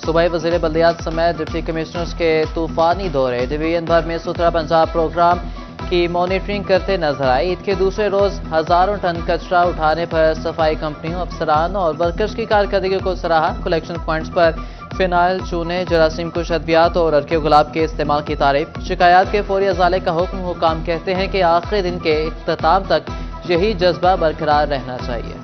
सूबाई वज़ीर बल्दियात समेत डिप्टी कमिश्नर्स के तूफानी दौरे। डिवीजन भर में सुथरा पंजाब प्रोग्राम की मॉनिटरिंग करते नजर आए। ईद के दूसरे रोज हजारों टन कचरा उठाने पर सफाई कंपनियों, अफसरान और वर्कर्स की कारकर्दगी को सराहा। कलेक्शन पॉइंट्स पर फिनाइल, चूने, जरासीम कुश अद्वियात और अर्के गुलाब के इस्तेमाल की तारीफ। शिकायत के फौरी अजाले का हुक्म। हुकाम कहते हैं कि आखिरी दिन के इख्तिताम तक यही जज्बा बरकरार रहना चाहिए।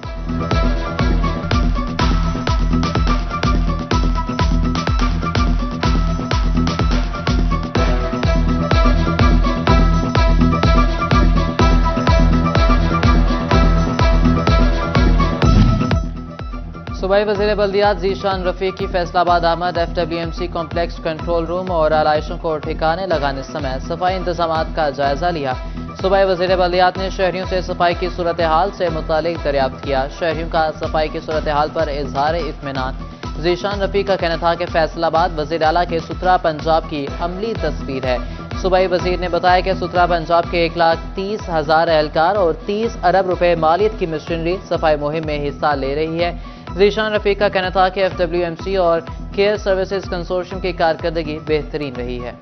सूबाई वज़ीर बल्दियात ज़ीशान रफ़ीक की फैसलाबाद आमद। FWMC कॉम्प्लेक्स कंट्रोल रूम और आलाइशों को ठिकाने लगाने समेत सफाई इंतजामात का जायजा लिया। सूबाई वज़ीर बल्दियात ने शहरियों से सफाई की सूरत हाल से मुतालिक दरियाफ्त किया। शहरियों का सफाई की सूरत हाल पर इजहार इत्मीनान। ज़ीशान रफ़ीक का कहना था कि फैसलाबाद वज़ीर आला के सुथरा पंजाब की अमली तस्वीर है। सूबाई वज़ीर ने बताया कि सुथरा पंजाब के 1,30,000 एहलकार और 30 अरब रुपए मालियत की मशीनरी सफाई मुहिम में हिस्सा ले रही है। ज़ीशान रफ़ीक का कहना था कि FWMC और केयर सर्विसेज कंसोर्शियम की कारकर्दगी बेहतरीन रही है।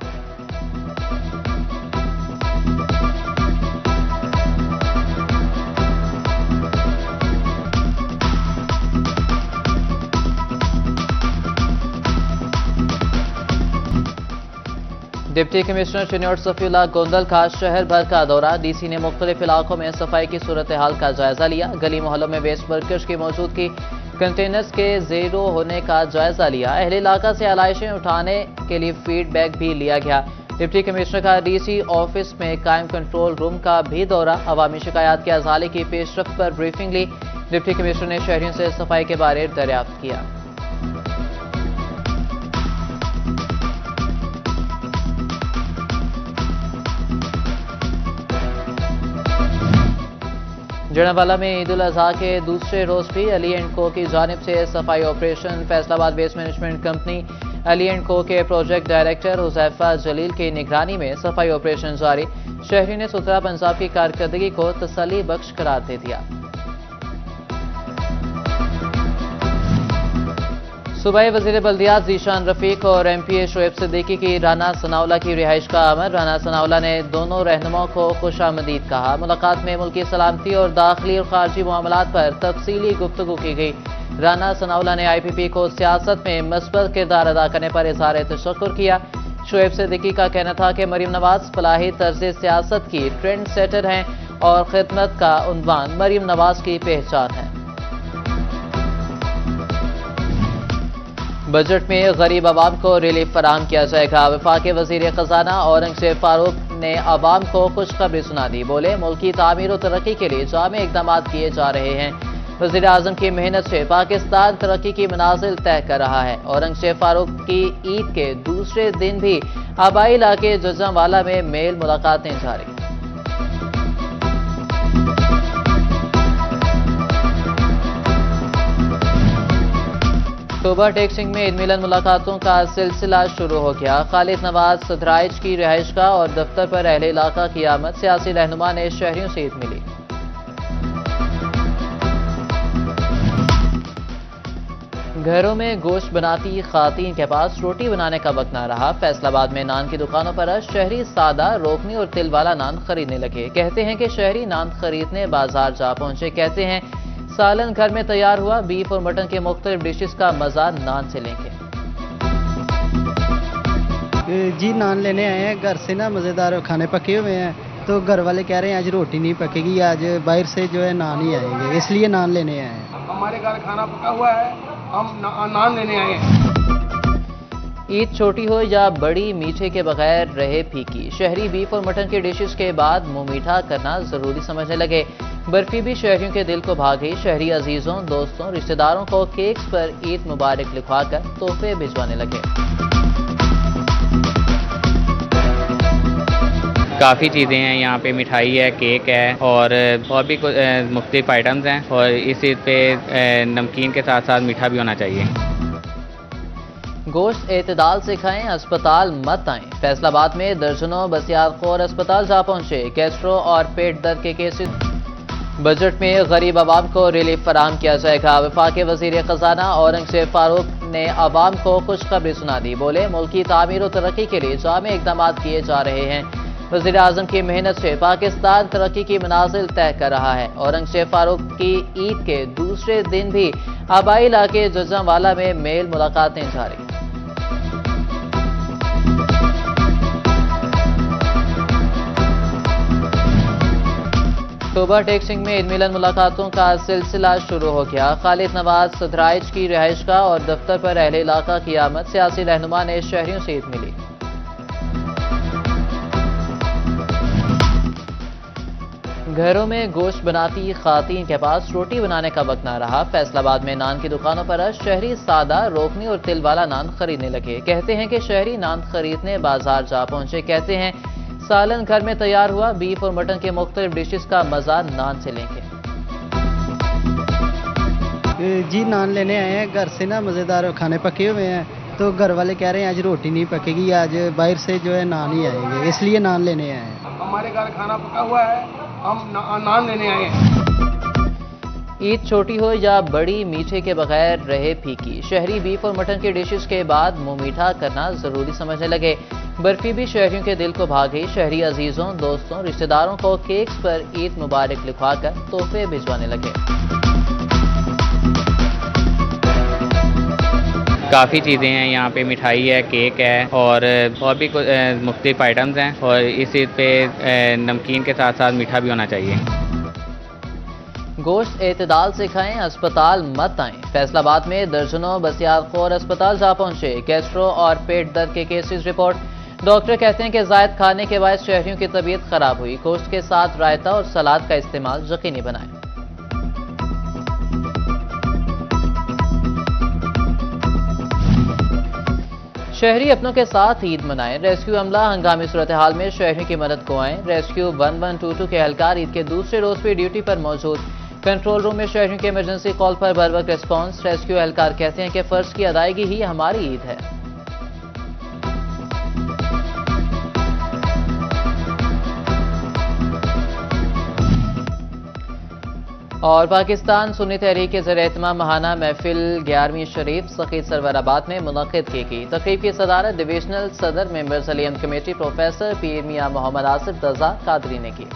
डिप्टी कमिश्नर शनियोट सफीउल्लाह गोंदल का शहर भर का दौरा। DC ने मुख्तलिफ इलाकों में सफाई की सूरत हाल का जायजा लिया। गली मोहल्लों में वेस्ट वर्कर्स की मौजूदगी, कंटेनर्स के ज़ीरो होने का जायजा लिया। अहले इलाका से आलाइशें उठाने के लिए फीडबैक भी लिया गया। डिप्टी कमिश्नर का DC ऑफिस में कायम कंट्रोल रूम का भी दौरा। अवामी शिकायत के अजाले की पेशरफ्त पर ब्रीफिंग ली। डिप्टी कमिश्नर ने शहरियों से सफाई के बारे दरियाफ्त किया। जड़ावाला में ईद उल अजहा के दूसरे रोज भी अली एंड को की जानिब से सफाई operation. Faisalabad waste management company Ali and को के प्रोजेक्ट डायरेक्टर हुज़ैफा जलील की निगरानी में सफाई ऑपरेशन जारी। शहरी ने सुथरा पंजाब की कारकर्दगी को तसल्ली बख्श करार दे दिया। सूबाई वज़ीर बल्दियात ज़ीशान रफ़ीक और MPA शोएब सिद्दीकी की राना सनाउल्लाह की रिहाइश का अमर। राना सनाउल्लाह ने दोनों रहनुमाओं को खुशामदीद कहा। मुलाकात में मुल्की सलामती और दाखिली और खारजी मामलात पर तफसीली गुफ्तगू की गई। राना सनाउल्लाह ने IPP को सियासत में मस्बत किरदार अदा करने पर इज़हार तशक्कुर किया। शोएब सिद्दीकी का कहना था कि मरीम नवाज फलाही तर्ज सियासत की ट्रेंड सेटर हैं और खिदमत का उन्वान मरीम नवाज की पहचान है। बजट में गरीब आवाम को रिलीफ फराहम किया जाएगा। वफाकी वज़ीर खजाना औरंगजेब फारूक ने आवाम को खुशखबरी सुना दी। बोले, मुल्क की तामीर और तरक्की के लिए जामे इक़दाम किए जा रहे हैं। वज़ीर आज़म की मेहनत से पाकिस्तान तरक्की की मनाजिल तय कर रहा है। औरंगजेब फारूक की ईद के दूसरे दिन भी आबाई इलाके जजांवाला में मेल मुलाकातें जारी। अक्टूबर टेक्सिंग में ईद मिलन मुलाकातों का सिलसिला शुरू हो गया। खालिद नवाज सदराइज की रिहाइश का और दफ्तर पर अहले इलाका की आमद। सियासी रहनुमा ने शहरियों से ईद मिली। घरों में गोश्त बनाती खातीन के पास रोटी बनाने का वक्त न रहा। फैसलाबाद में नान की दुकानों पर शहरी सादा, रोकनी और तिल वाला नान खरीदने लगे। कहते हैं कि शहरी नान खरीदने बाजार जा पहुंचे। कहते हैं सालन घर में तैयार हुआ। बीफ और मटन के मुख्तलिफ डिशेस का मजा नान से लेंगे। जी नान लेने आए हैं। घर से ना मज़ेदार खाने पके हुए हैं, तो घर वाले कह रहे हैं आज रोटी नहीं पकेगी, आज बाहर से जो है नान ही आएंगे, इसलिए नान लेने आए हैं। हमारे घर खाना पका हुआ है, हम नान लेने आए हैं। ईद छोटी हो या बड़ी, मीठे के बगैर रहे फीकी। शहरी बीफ और मटन के डिशेस के बाद मुंह मीठा करना जरूरी समझने लगे। बर्फी भी शहरियों के दिल को भा गई। शहरी अजीजों, दोस्तों, रिश्तेदारों को केक्स पर ईद मुबारक लिखवाकर तोहफे भिजवाने लगे। काफ़ी चीज़ें हैं यहाँ पे, मिठाई है, केक है और भी मुख्तलिफ आइटम्स हैं। और इस ईद पे नमकीन के साथ साथ मीठा भी होना चाहिए। गोश्त एतदाल से खाएं, अस्पताल मत आएं। फैसलाबाद में दर्जनों बसियारखोर अस्पताल जा पहुंचे। गैस्ट्रो और पेट दर्द के केसेस। बजट में गरीब आवाम को रिलीफ फराहम किया जाएगा। वफाकी वजीर खजाना औरंगजेब फारूक ने आवाम को खुशखबरी सुना दी। बोले, मुल्क की तामीर और तरक्की के लिए जामे इकदाम किए जा रहे हैं। वजीर आजम की मेहनत से पाकिस्तान तरक्की की मनाजिल तय कर रहा है। औरंगजेब फारूक की ईद के दूसरे दिन भी आबाई इलाके जजांवाला में मेल मुलाकातें जारी। अक्टूबर टेक्सिंग में ईद मिलन मुलाकातों का सिलसिला शुरू हो गया। खालिद नवाज सदराइच की रिहाइशगाह और दफ्तर पर अहले इलाका की आमद। सियासी रहनुमा ने शहरियों से ईद मिली। घरों में गोश्त बनाती खातीन के पास रोटी बनाने का वक्त न रहा। फैसलाबाद में नान की दुकानों पर शहरी सादा, रोकनी और तिल वाला नान खरीदने लगे। कहते हैं कि शहरी नान खरीदने बाजार जा पहुंचे। कहते हैं सालन घर में तैयार हुआ। बीफ और मटन के मुख्तलिफ डिशेस का मजा नान से लेंगे। जी नान लेने आए हैं, घर से ना मज़ेदार खाने पके हुए हैं, तो घर वाले कह रहे हैं आज रोटी नहीं पकेगी, आज बाहर से जो है नान ही आएंगे, इसलिए नान लेने आए हैं। हमारे घर खाना पका हुआ है, हम नान लेने आए हैं। ईद छोटी हो या बड़ी, मीठे के बगैर रहे फीकी। शहरी बीफ और मटन के डिशेस के बाद मुंह मीठा करना जरूरी समझने लगे। बर्फी भी शहरियों के दिल को भा गई। शहरी अजीजों, दोस्तों, रिश्तेदारों को केक्स पर ईद मुबारक लिखवाकर तोहफे भिजवाने लगे। काफ़ी चीज़ें हैं यहाँ पे, मिठाई है, केक है और भी मुख्तलिफ आइटम्स हैं। और इस ईद पे नमकीन के साथ साथ मीठा भी होना चाहिए। गोश्त एतदाल से खाएं, अस्पताल मत आएं। फैसलाबाद में दर्जनों बसियारखोर अस्पताल जा पहुंचे। गैस्ट्रो और पेट दर्द के केसेस रिपोर्ट। डॉक्टर कहते हैं कि जायद खाने के बाद शहरियों की तबीयत खराब हुई। गोश्त के साथ रायता और सलाद का इस्तेमाल यकीनी बनाएं। शहरी अपनों के साथ ईद मनाएं। रेस्क्यू अमला हंगामी सूरत हाल में शहरियों की मदद को आए। रेस्क्यू 1122 के एहलकार ईद के दूसरे रोज भी ड्यूटी पर मौजूद। कंट्रोल रूम में शहरियों के इमरजेंसी कॉल पर बर वक्त रिस्पॉन्स। रेस्क्यू एहलकार कहते हैं कि फर्ज की अदायगी ही हमारी ईद है। और पाकिस्तान सुन्नी तहरीक के ज़रिए एहतमाम माहाना महफिल 11वीं शरीफ सखीद सरवराबाद में मुनक़िद की गई। तकरीब की सदारत डिविजनल सदर मेंबर्स अली कमेटी प्रोफेसर पीर मियां मोहम्मद आसिफ रज़ा कादरी ने की।